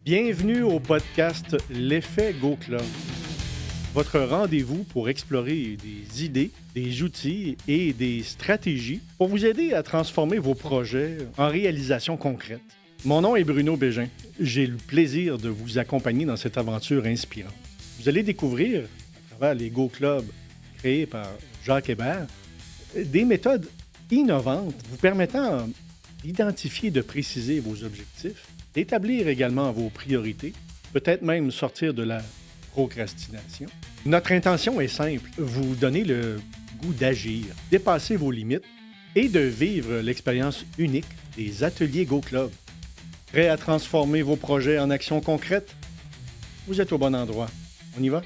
Bienvenue au podcast L'effet Go Club, votre rendez-vous pour explorer des idées, des outils et des stratégies pour vous aider à transformer vos projets en réalisations concrètes. Mon nom est Bruno Bégin. J'ai le plaisir de vous accompagner dans cette aventure inspirante. Vous allez découvrir, à travers les Go Clubs créés par Jacques Hébert, des méthodes innovantes vous permettant d'identifier et de préciser vos objectifs, d'établir également vos priorités, peut-être même sortir de la procrastination. Notre intention est simple, vous donner le goût d'agir, dépasser vos limites et de vivre l'expérience unique des ateliers Go Club. Prêt à transformer vos projets en actions concrètes? Vous êtes au bon endroit. On y va?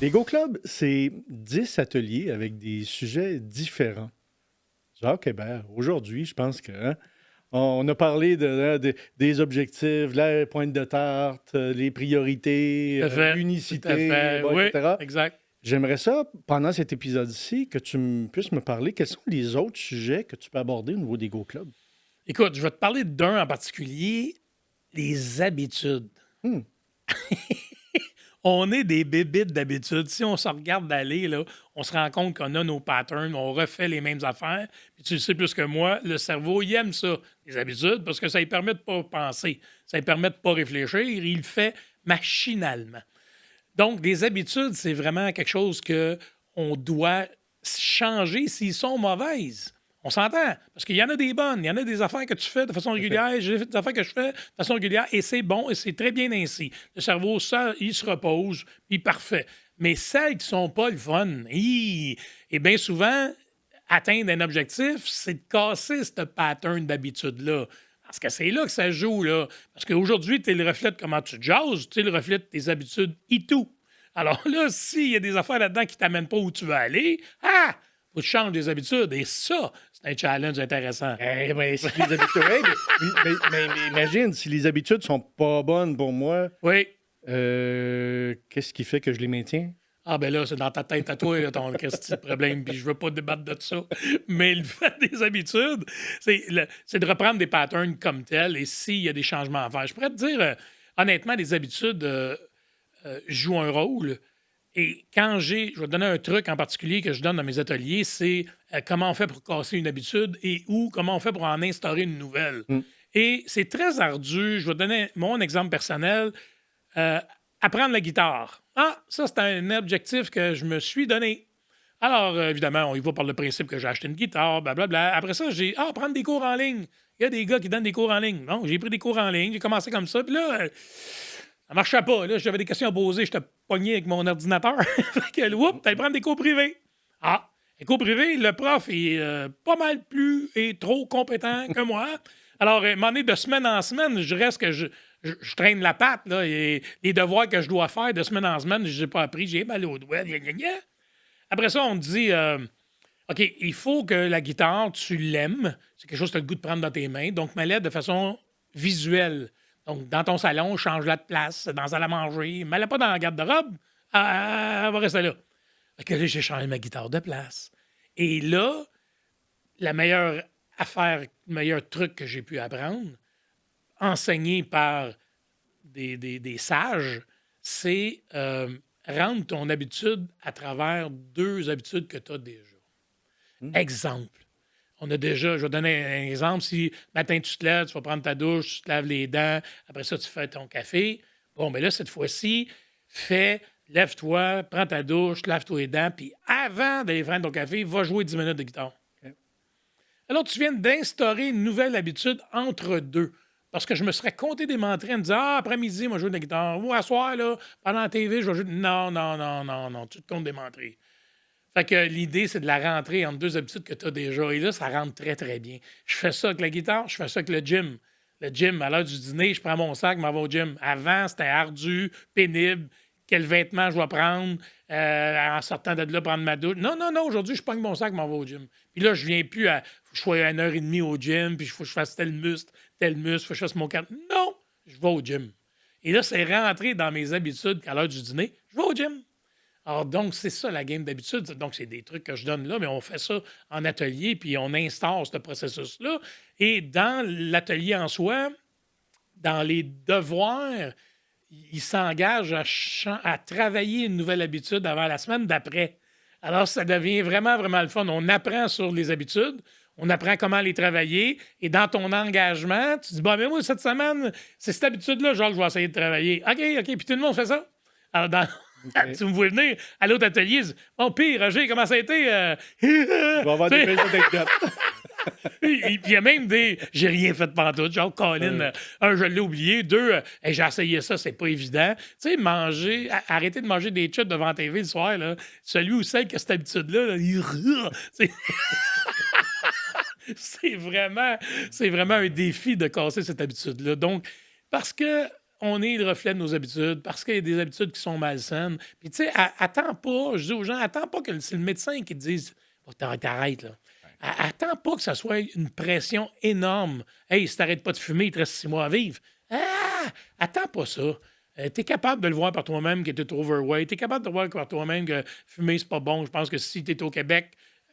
Les Go Club, c'est 10 ateliers avec des sujets différents. Jacques Hébert, aujourd'hui, je pense que on a parlé des objectifs, la pointe de tarte, les priorités, Tout à fait, tout à l'unicité, fait. bon, Oui, etc. exact. J'aimerais ça, pendant cet épisode-ci, que tu puisses me parler quels sont les autres sujets que tu peux aborder au niveau des Go Club. Écoute, je vais te parler d'un en particulier, les habitudes. Hmm. On est des bébites d'habitude. Si on se regarde d'aller, là, on se rend compte qu'on a nos patterns, on refait les mêmes affaires. Puis tu le sais plus que moi, le cerveau, il aime ça, les habitudes, parce que ça lui permet de pas penser, ça lui permet de pas réfléchir, il le fait machinalement. Donc, les habitudes, c'est vraiment quelque chose que on doit changer s'ils sont mauvaises. On s'entend, parce qu'il y en a des bonnes, il y en a des affaires que tu fais de façon régulière, j'ai fait des affaires que je fais de façon régulière, et c'est bon, et c'est très bien ainsi. Le cerveau, ça, il se repose, puis parfait. Mais celles qui sont pas le fun, et bien souvent, atteindre un objectif, c'est de casser ce pattern d'habitude-là. Parce que c'est là que ça joue, là. Parce qu'aujourd'hui, tu es le reflet de comment tu jases, tu es le reflet de tes habitudes et tout. Alors là, s'il y a des affaires là-dedans qui ne t'amènent pas où tu veux aller, faut que tu changes des habitudes. Et ça, c'est un challenge intéressant. Ben, si les habitudes, mais imagine, si les habitudes sont pas bonnes pour moi, Oui. qu'est-ce qui fait que je les maintiens? Ah, ben là, c'est dans ta tête à toi, là, ton qu'est-ce que problème, puis je veux pas débattre de ça. Mais le fait des habitudes, c'est de reprendre des patterns comme tels et s'il y a des changements à faire. Je pourrais te dire, honnêtement, les habitudes jouent un rôle. Et je vais te donner un truc en particulier que je donne dans mes ateliers, c'est comment on fait pour casser une habitude et comment on fait pour en instaurer une nouvelle. Hmm. Et c'est très ardu. Je vais te donner mon exemple personnel. Apprendre la guitare. Ça, c'est un objectif que je me suis donné. Alors, évidemment, on y va par le principe que j'ai acheté une guitare, blablabla. Après ça, prendre des cours en ligne. Il y a des gars qui donnent des cours en ligne. Non, j'ai pris des cours en ligne, j'ai commencé comme ça, puis là, ça marchait pas. Là, j'avais des questions à poser, j'étais pogné avec mon ordinateur. Fait que, oups, t'allais prendre des cours privés. Les cours privés, le prof est pas mal plus et trop compétent que moi. Alors, à un moment donné, de semaine en semaine, je reste que je traîne la patte, là, et les devoirs que je dois faire de semaine en semaine, je les ai pas appris, j'ai mal aux doigts, gna, gna, gna. Après ça, on te dit, OK, il faut que la guitare, tu l'aimes. C'est quelque chose que tu as le goût de prendre dans tes mains. Donc, mets-la de façon visuelle. Donc, dans ton salon, change-la de place, dans la salle à manger. Mets-la pas dans la garde-robe, elle va rester là. Fait que là, j'ai changé ma guitare de place. Et là, la meilleure affaire, le meilleur truc que j'ai pu apprendre, enseigné par des sages, c'est rendre ton habitude à travers deux habitudes que tu as déjà. Exemple. On a déjà, je vais donner un exemple. Si matin tu te lèves, tu vas prendre ta douche, tu te laves les dents, après ça, tu fais ton café. Bon, mais là, cette fois-ci, lève-toi, prends ta douche, lave-toi les dents, puis avant d'aller prendre ton café, va jouer 10 minutes de guitare. Okay. Alors, tu viens d'instaurer une nouvelle habitude entre deux. Parce que je me serais compté des mentrées en me disant, après-midi, moi, je joue de la guitare. Ou à soir, là, pendant la TV, je vais jouer. Non, tu te comptes des mentrées. Fait que l'idée, c'est de la rentrer entre deux habitudes que tu as déjà. Et là, ça rentre très, très bien. Je fais ça avec la guitare, je fais ça avec le gym. Le gym, à l'heure du dîner, je prends mon sac, je m'en vais au gym. Avant, c'était ardu, pénible. Quel vêtement je vais prendre en sortant de là, prendre ma douche. Non, aujourd'hui, je pogne mon sac, je m'en vais au gym. Puis là, je viens plus à. Faut que je sois à 1h30 au gym, puis il faut que je fasse tel muscle, faut que je fasse mon cadre. Non, je vais au gym. Et là, c'est rentré dans mes habitudes qu'à l'heure du dîner, je vais au gym. Alors, donc, c'est ça la game d'habitude. Donc, c'est des trucs que je donne là, mais on fait ça en atelier, puis on instaure ce processus-là. Et dans l'atelier en soi, dans les devoirs, il s'engage à travailler une nouvelle habitude avant la semaine d'après. Alors, ça devient vraiment, vraiment le fun. On apprend sur les habitudes, on apprend comment les travailler, et dans ton engagement, tu dis, bon, mais moi, cette semaine, c'est cette habitude-là, genre, que je vais essayer de travailler. OK, puis tout le monde fait ça. Alors, tu me vois venir à l'autre atelier, oh, pire, Roger, comment ça a été? Il va avoir des belles anecdotes. Il y a même des. J'ai rien fait pantoute. Genre, Colin, un, je l'ai oublié. Deux, hey, j'ai essayé ça, c'est pas évident. Tu sais, arrêter de manger des chips devant la TV le soir, là. Celui ou celle qui a cette habitude-là, là, c'est vraiment un défi de casser cette habitude-là. Donc, parce que on est le reflet de nos habitudes, parce qu'il y a des habitudes qui sont malsaines. Puis, tu sais, attends pas, je dis aux gens, attends pas que c'est le médecin qui te dise, oh, t'arrêtes, là. Attends pas que ça soit une pression énorme. Hey, si t'arrêtes pas de fumer, il te reste 6 mois à vivre. Attends pas ça. T'es capable de le voir par toi-même que t'es overweight. T'es capable de voir par toi-même que fumer, c'est pas bon. Je pense que si t'es au Québec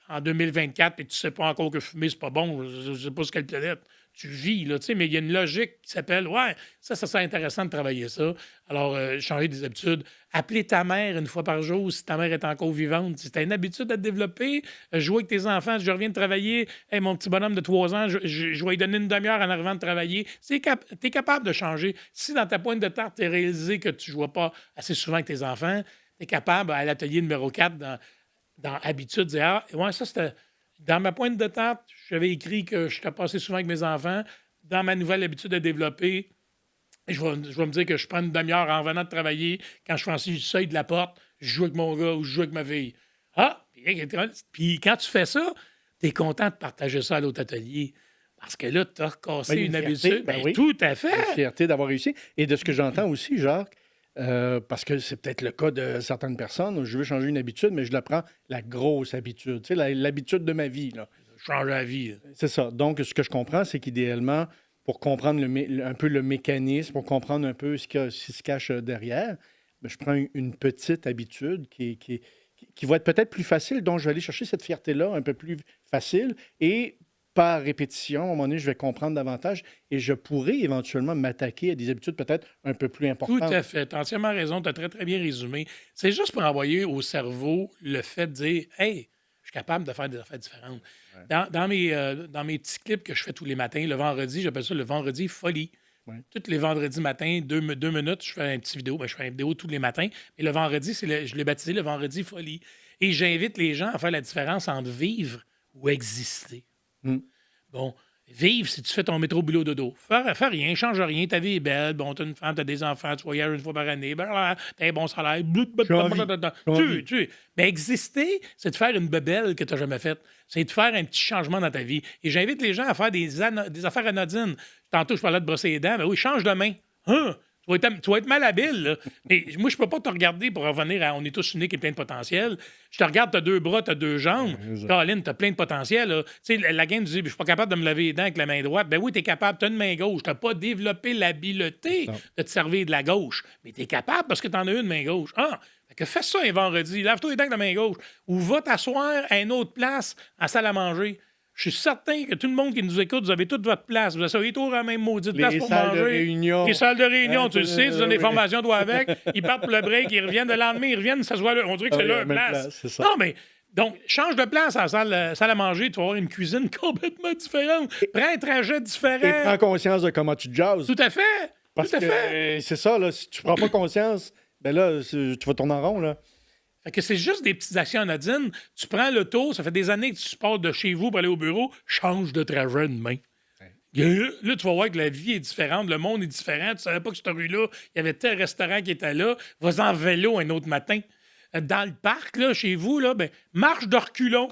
en 2024 et tu sais pas encore que fumer, c'est pas bon, je sais pas sur quelle planète tu vis, là, tu sais, mais il y a une logique qui s'appelle, ouais, ça serait intéressant de travailler ça. Alors, changer des habitudes. Appeler ta mère une fois par jour si ta mère est encore vivante. Si tu as une habitude à te développer, jouer avec tes enfants, je reviens de travailler, hey, mon petit bonhomme de 3 ans, je vais lui donner une demi-heure en arrivant de travailler. Tu es capable de changer. Si dans ta pointe de tarte, tu as réalisé que tu ne joues pas assez souvent avec tes enfants, tu es capable, à l'atelier numéro 4, dans Habitude, de dire, ah, ouais, ça, c'était. Dans ma pointe de tarte, j'avais écrit que je passé souvent avec mes enfants. Dans ma nouvelle habitude à développer, je vais me dire que je prends une demi-heure en revenant de travailler. Quand je franchis le seuil de la porte, je joue avec mon gars ou je joue avec ma fille. Ah! Puis quand tu fais ça, tu es content de partager ça à l'autre atelier. Parce que là, tu as cassé une habitude. Oui. Tout à fait. Une fierté d'avoir réussi. Et de ce que j'entends aussi, Jacques, parce que c'est peut-être le cas de certaines personnes, je veux changer une habitude, mais je la prends la grosse habitude, tu sais, l'habitude de ma vie. Là. Changer la vie. C'est ça. Donc, ce que je comprends, c'est qu'idéalement, pour comprendre un peu le mécanisme, pour comprendre un peu ce qui se cache derrière, bien, je prends une petite habitude qui va être peut-être plus facile, donc je vais aller chercher cette fierté-là un peu plus facile et par répétition, à un moment donné, je vais comprendre davantage et je pourrais éventuellement m'attaquer à des habitudes peut-être un peu plus importantes. Tout à fait. Tu as entièrement raison. Tu as très, très bien résumé. C'est juste pour envoyer au cerveau le fait de dire, hey, je suis capable de faire des affaires différentes. Ouais. Dans mes petits clips que je fais tous les matins, le vendredi, j'appelle ça le vendredi folie. Ouais. Tous les vendredis matins, 2 minutes, je fais une petite vidéo. Je fais une vidéo tous les matins. Mais le vendredi, je l'ai baptisé le vendredi folie. Et j'invite les gens à faire la différence entre vivre ou exister. Bon, vivre, si tu fais ton métro boulot dodo. Fais rien, change rien, ta vie est belle. Bon, t'as une femme, t'as des enfants, tu voyages une fois par année, t'as un bon salaire. Mais exister, c'est de faire une bebelle que t'as jamais faite. C'est de faire un petit changement dans ta vie. Et j'invite les gens à faire des affaires anodines. Tantôt, je parlais de brosser les dents. Ben oui, change de main. Tu vas être malhabile, là. Mais moi, je peux pas te regarder pour revenir à on est tous uniques et plein de potentiel. Je te regarde, t'as 2 bras, t'as 2 jambes. Caroline, t'as plein de potentiel, là. Tu sais, la game, tu dis, je suis pas capable de me laver les dents avec la main droite. Ben oui, t'es capable, t'as une main gauche. T'as pas développé l'habileté de te servir de la gauche. Mais t'es capable parce que t'en as une main gauche. Fait que fais ça un vendredi. Lave-toi les dents avec la main gauche. Ou va t'asseoir à une autre place, en salle à manger. Je suis certain que tout le monde qui nous écoute, vous avez toute votre place. Vous asseyez tous à la même maudite place pour manger. Les salles de réunion, tu le sais, tu donnes des formations, toi avec. Ils partent pour le break, ils reviennent le lendemain, ils reviennent, s'assoient là. On dirait que c'est leur place. C'est ça. Non, mais donc, change de place à la salle à manger, tu vas avoir une cuisine complètement différente. Prends un trajet différent. Et prends conscience de comment tu jases. Tout à fait. Parce que c'est ça, là, si tu prends pas conscience, ben là, tu vas tourner en rond, là. Fait que c'est juste des petites actions anodines. Tu prends le tour, ça fait des années que tu pars de chez vous pour aller au bureau, change de trajet demain. Ouais. Là, tu vas voir que la vie est différente, le monde est différent. Tu savais pas que cette rue-là, il y avait tel restaurant qui était là. Vas-y en vélo un autre matin. Dans le parc, là, chez vous, là, ben, marche de reculons.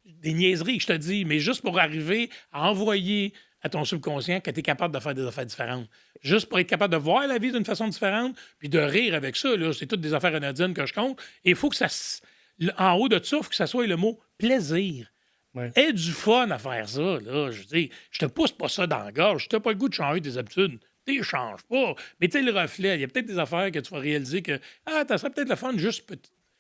Des niaiseries, je te dis, mais juste pour arriver à envoyer à ton subconscient que tu es capable de faire des affaires différentes. Juste pour être capable de voir la vie d'une façon différente, puis de rire avec ça. Là, c'est toutes des affaires anodines que je compte. Et il faut que ça... En haut de ça, il faut que ça soit le mot « plaisir ». Ouais. Aie du fun à faire ça. Là. Je dis, je te pousse pas ça dans la gorge. Je n'ai pas le goût de changer tes habitudes. Tu ne changes pas. Mais tu sais, le reflet, il y a peut-être des affaires que tu vas réaliser que ça serait peut-être le fun juste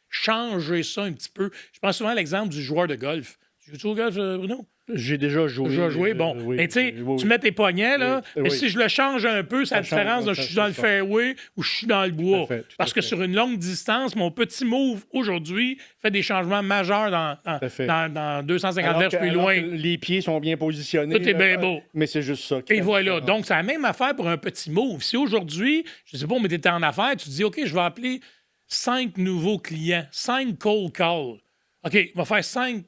changer ça un petit peu. Je prends souvent l'exemple du joueur de golf. Tu joues au golf, Bruno? J'ai déjà joué. Déjà joué, bon. Oui, Mais tu sais, oui, tu mets tes poignets, là, oui, mais oui. si je le change un peu, c'est la Ça change, différence de ouais, je ça, suis dans le c'est ça. fairway ou je suis dans le bois. fait, tout à Parce que fait. sur une longue distance, mon petit move aujourd'hui fait des changements majeurs Tout à fait. dans 250 Alors verges que, plus alors loin. que les pieds sont bien positionnés. Tout est bien là, beau. Mais c'est juste ça. qui Et fait la voilà. différence. Donc, c'est la même affaire pour un petit move. Si aujourd'hui, je sais pas, mais tu étais en affaires, tu te dis, OK, je vais appeler 5 nouveaux clients, 5 cold calls. OK, il va faire 5.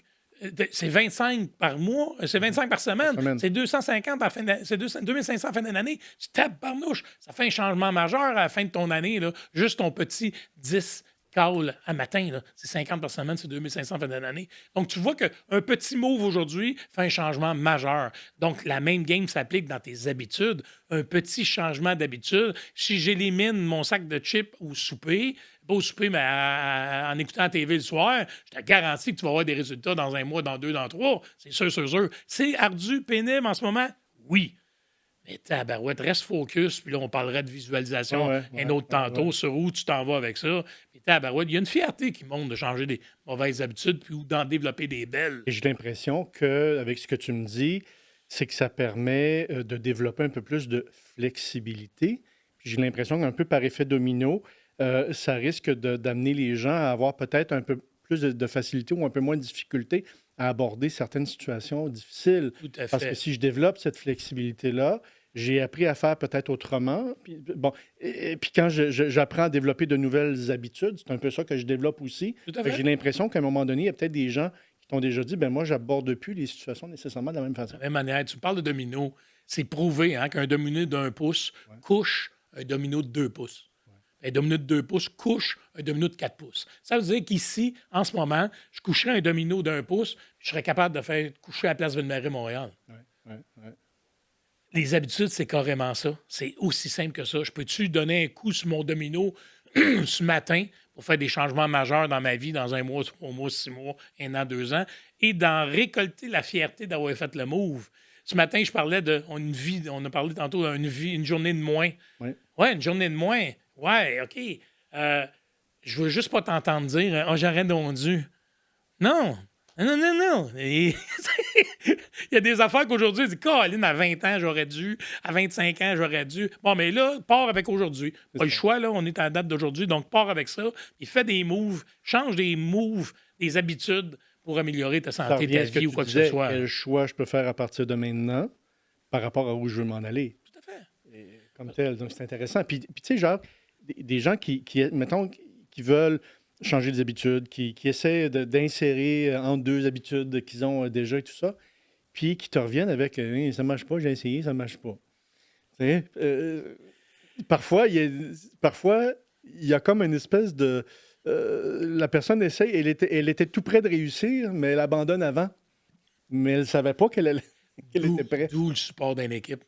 C'est 25 par mois, c'est 25 par semaine, semaine. c'est 250 c'est 2500 à fin d'année. Tu tapes par mouche. Ça fait un changement majeur à la fin de ton année. Là. Juste ton petit 10 calls à matin, là. C'est 50 par semaine, c'est 2500 à fin d'année. Donc, tu vois qu'un petit move aujourd'hui fait un changement majeur. Donc, la même game s'applique dans tes habitudes. Un petit changement d'habitude. Si j'élimine mon sac de chips au souper, pas au souper, mais en écoutant la TV le soir, je te garantis que tu vas avoir des résultats dans un mois, dans 2, dans 3. C'est sûr, sûr, sûr. C'est ardu, pénible en ce moment? Oui. Mais tabarouette, reste focus, puis là, on parlerait de visualisation un autre tantôt sur où tu t'en vas avec ça. Puis tabarouette, il y a une fierté qui monte de changer des mauvaises habitudes puis ou d'en développer des belles. Et j'ai l'impression qu'avec ce que tu me dis, c'est que ça permet de développer un peu plus de flexibilité. Puis j'ai l'impression qu'un peu par effet domino, ça risque d'amener les gens à avoir peut-être un peu plus de facilité ou un peu moins de difficulté à aborder certaines situations difficiles. Tout à Parce que fait. si je développe cette flexibilité-là, j'ai appris à faire peut-être autrement. Puis, bon, et puis quand j'apprends à développer de nouvelles habitudes, c'est un peu ça que je développe aussi. Tout à Fait que fait. j'ai l'impression qu'à un moment donné, il y a peut-être des gens qui t'ont déjà dit, ben moi, j'aborde plus les situations nécessairement de la même façon. De la même manière, tu parles de domino. C'est prouvé hein, qu'un domino d'1 pouce couche un domino de 2 pouces. Un domino de 2 pouces couche un domino de 4 pouces. Ça veut dire qu'ici, en ce moment, je coucherais un domino d'1 pouce, puis je serais capable de faire coucher à la place Ville-Marie-Montréal. Ouais. Les habitudes, c'est carrément ça. C'est aussi simple que ça. Je peux-tu donner un coup sur mon domino ce matin pour faire des changements majeurs dans ma vie dans un mois, 3 mois, 6 mois, 1 an, 2 ans, et d'en récolter la fierté d'avoir fait le move. Ce matin, je parlais on a parlé tantôt une journée de moins. Ouais. Ouais, une journée de moins. Ouais, OK. Je veux juste pas t'entendre dire, j'aurais donc dû. Non. Non. Il y a des affaires qu'aujourd'hui, je dis, Caroline, à 20 ans, j'aurais dû. À 25 ans, j'aurais dû. Bon, mais là, pars avec aujourd'hui. Pas le choix, là, on est à la date d'aujourd'hui, donc pars avec ça. Il fait des moves, change des moves, des habitudes pour améliorer ta Ça santé, revient à ta ce que vie ou tu quoi que ce disais, soit. quel choix je peux faire à partir de maintenant par rapport à où je veux m'en aller. Tout à fait. Comme tel. Donc, c'est intéressant. Puis tu sais, genre, des gens mettons, qui veulent changer des habitudes, qui essaient d'insérer entre deux habitudes qu'ils ont déjà et tout ça, puis qui te reviennent avec Hey, ça marche pas, j'ai essayé, ça marche pas. Tu sais, parfois, il y a comme une espèce de. La personne essaye, elle était tout près de réussir, mais elle abandonne avant. Mais elle ne savait pas qu'elle était prête. D'où le support d'une équipe.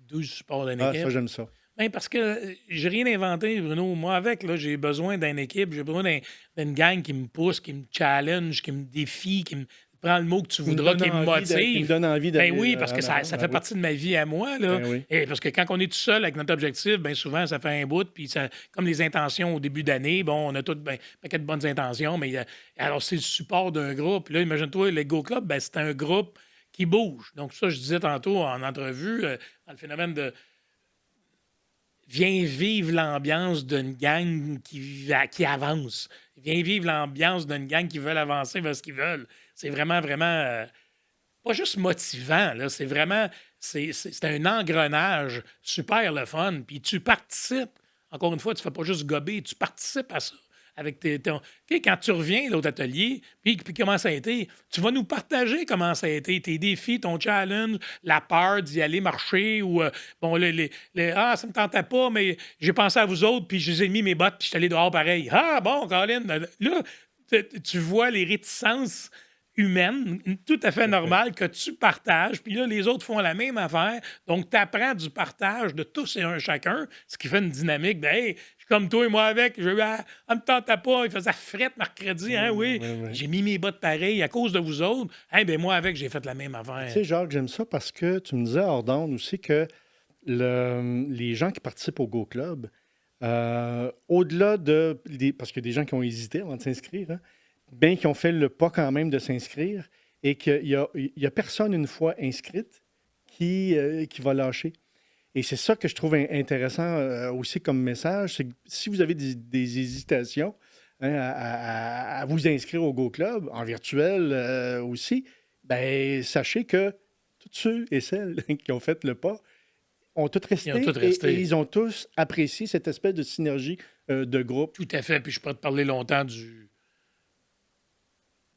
D'où le support d'une Ah, équipe. ça, j'aime ça. Ben, parce que j'ai rien inventé, Bruno. Moi, avec, là, j'ai besoin d'une équipe, j'ai besoin d'une gang qui me pousse, qui me challenge, qui me défie, qui me prend le mot que tu voudras, qui me motive. Qui me donne envie Ben oui, parce que ça fait oui. partie de ma vie à moi. Là. Ben oui. Et parce que quand on est tout seul avec notre objectif, bien souvent, ça fait un bout. Puis comme les intentions au début d'année, bon, on a toutes un paquet de bonnes intentions, mais alors c'est le support d'un groupe. Puis là, imagine-toi, le Go Club, ben, c'est un groupe qui bouge. Donc, ça, je disais tantôt en entrevue, dans le phénomène de viens vivre l'ambiance d'une gang qui avance. Viens vivre l'ambiance d'une gang qui veulent avancer vers ce qu'ils veulent. C'est vraiment, vraiment pas juste motivant. Là. C'est vraiment c'est un engrenage super le fun. Puis tu participes. Encore une fois, tu ne fais pas juste gober, tu participes à ça. Avec quand tu reviens de l'autre atelier, puis comment ça a été, tu vas nous partager comment ça a été, tes défis, ton challenge, la peur d'y aller marcher ou bon, ça me tentait pas, mais j'ai pensé à vous autres, puis je les ai mis mes bottes, puis je suis allé dehors pareil. Ah bon, Colin, là, tu vois les réticences humaine, tout à fait normale, que tu partages, puis là, les autres font la même affaire. Donc, tu apprends du partage de tous et un chacun, ce qui fait une dynamique de hey, je suis comme toi et moi avec, je me tentait pas, il faisait frette mercredi, hein, oui. J'ai mis mes bottes pareilles à cause de vous autres. Ben moi avec, j'ai fait la même affaire. Tu sais, Jacques, j'aime ça parce que tu me disais hors d'onde aussi que les gens qui participent au Go Club, au-delà parce qu'il y a des gens qui ont hésité avant de s'inscrire, hein, bien qu'ils ont fait le pas quand même de s'inscrire, et qu'il y a personne une fois inscrite qui va lâcher. Et c'est ça que je trouve intéressant aussi comme message, c'est que si vous avez des hésitations hein, à vous inscrire au Go Club, en virtuel aussi, ben sachez que tous ceux et celles qui ont fait le pas ont tous resté, Ils ont tous et resté. ils ont tous apprécié cette espèce de synergie de groupe. Tout à fait. Puis je pourrais te parler longtemps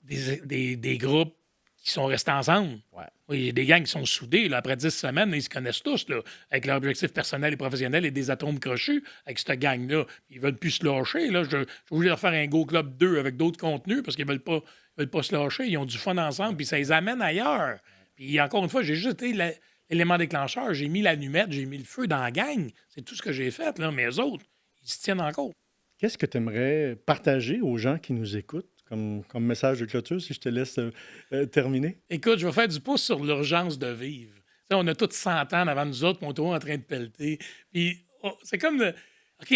des groupes qui sont restés ensemble. Ouais. Oui, il y a des gangs qui sont soudés. Là, après 10 semaines, là, ils se connaissent tous, là, avec leur objectif personnel et professionnel et des atomes crochus avec cette gang-là. Ils veulent plus se lâcher. Là. Je voulais leur faire un Go Club 2 avec d'autres contenus parce qu'ils veulent pas se lâcher. Ils ont du fun ensemble, puis ça les amène ailleurs. Puis encore une fois, j'ai juste été l'élément déclencheur. J'ai mis l'allumette, j'ai mis le feu dans la gang. C'est tout ce que j'ai fait, là. Mais eux autres, ils se tiennent encore. Qu'est-ce que tu aimerais partager aux gens qui nous écoutent comme message de clôture, si je te laisse terminer? Écoute, je vais faire du pouce sur l'urgence de vivre. Tu sais, on a tous 100 ans avant nous autres, puis on est toujours en train de pelleter. Puis c'est comme OK,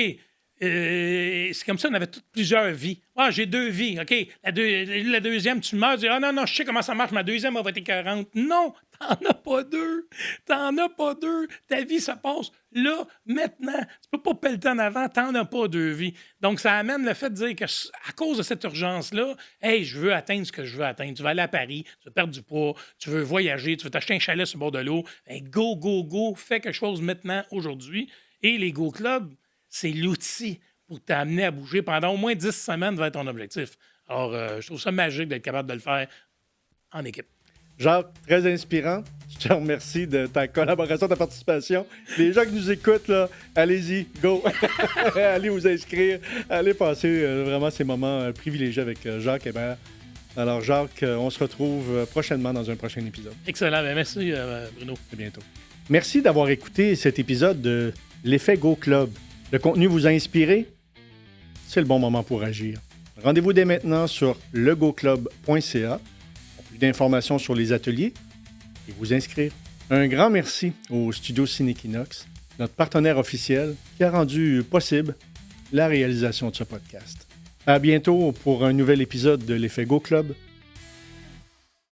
c'est comme ça, on avait toutes plusieurs vies. Ah, j'ai 2 vies. OK, la deuxième, tu meurs, tu dis, ah non, je sais comment ça marche, ma deuxième va être 40. Non, t'en as pas 2. T'en as pas 2. Ta vie, ça passe là, maintenant. Tu peux pas pelleter en avant, t'en as pas 2 vies. Donc, ça amène le fait de dire que à cause de cette urgence-là, hey, je veux atteindre ce que je veux atteindre. Tu vas aller à Paris, tu veux perdre du poids, tu veux voyager, tu veux t'acheter un chalet sur le bord de l'eau. Hey, go, go, go, fais quelque chose maintenant, aujourd'hui. Et les Go Club, c'est l'outil pour t'amener à bouger pendant au moins 10 semaines vers ton objectif. Alors, je trouve ça magique d'être capable de le faire en équipe. Jacques, très inspirant. Je te remercie de ta collaboration, de ta participation. Les gens qui nous écoutent, là, allez-y, go! Allez vous inscrire. Allez passer vraiment ces moments privilégiés avec Jacques Hébert. Alors, Jacques, on se retrouve prochainement dans un prochain épisode. Excellent. Bien, merci, Bruno. À bientôt. Merci d'avoir écouté cet épisode de l'Effet Go Club. Le contenu vous a inspiré? C'est le bon moment pour agir. Rendez-vous dès maintenant sur legoclub.ca pour plus d'informations sur les ateliers et vous inscrire. Un grand merci au studio Cinequinox, notre partenaire officiel qui a rendu possible la réalisation de ce podcast. À bientôt pour un nouvel épisode de l'Effet Go Club.